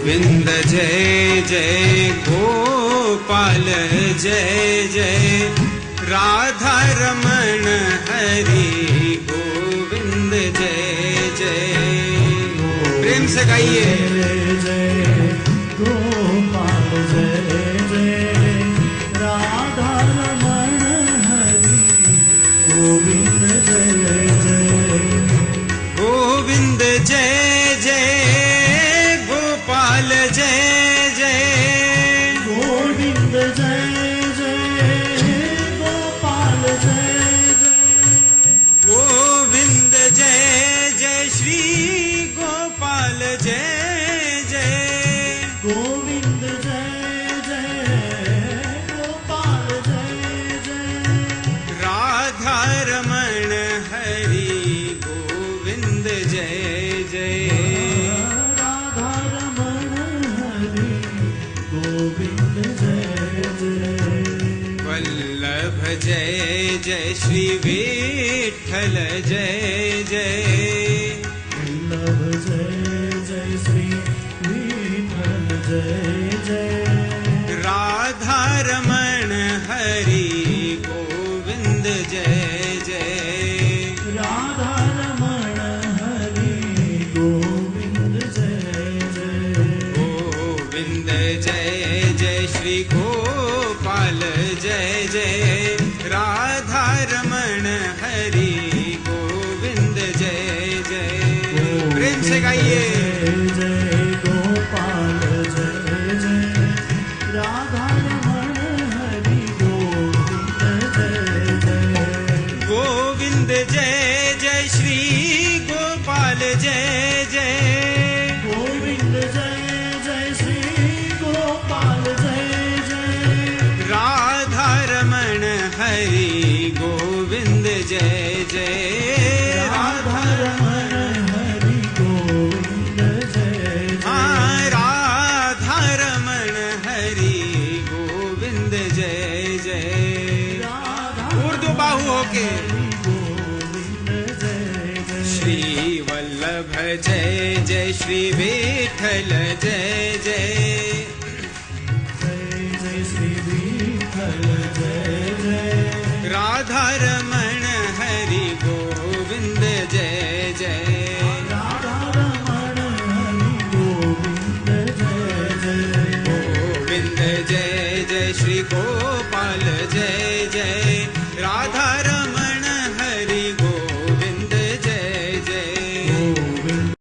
गोविंद जय जय गोपाल जय जय राधा रमण हरि गोविंद जय जय। प्रेम से गाइए। जय गोपाल जय जय राधा रमण हरि गोविंद जय जय। गोविंद जय जय गोपाल जय जय। गोविंद जय जय गोपाल जय जय। गोविंद जय जय श्री गोपाल जय जय। गोविंद जय जय गोपाल जय जय। राधा रमण हरि गोविंद जय जय। राधा रमण हरि गोविंद जय जय। वल्लभ जय जय श्री विठ्ठल जय जय। वल्लभ जय जय श्री विठ्ठल जय जय। राधा रमण हरि गोविंद जय जय। राधा रमण हरि गोविंद जय जय। गोविंद जय जय श्री गोपाल जय जय। राधा रमण हरि गोविंद जय जय। प्रेम से गाइए। जय गोपाल जय जय राधा रमण हरि गोविंद जय जय। गोविंद जय जय श्री गोपाल जय जय। गोविंद जय जय श्री गोपाल जय जय। राधा रमण हरि गोविंद जय जय। राधा रमण हरि गोविंद जय जय। हाँ, राधा रमण हरि गोविंद जय जय। उर्दू बाहु होके। गोविंद जय जय। श्री वल्लभ जय जय श्री विठ्ठल जय जय। जय जय श्री विठ्ठल जय जय। राधा रमण हरि गोविंद जय जय। राधा रमण हरि गोविंद जय जय। गोविंद जय जय श्री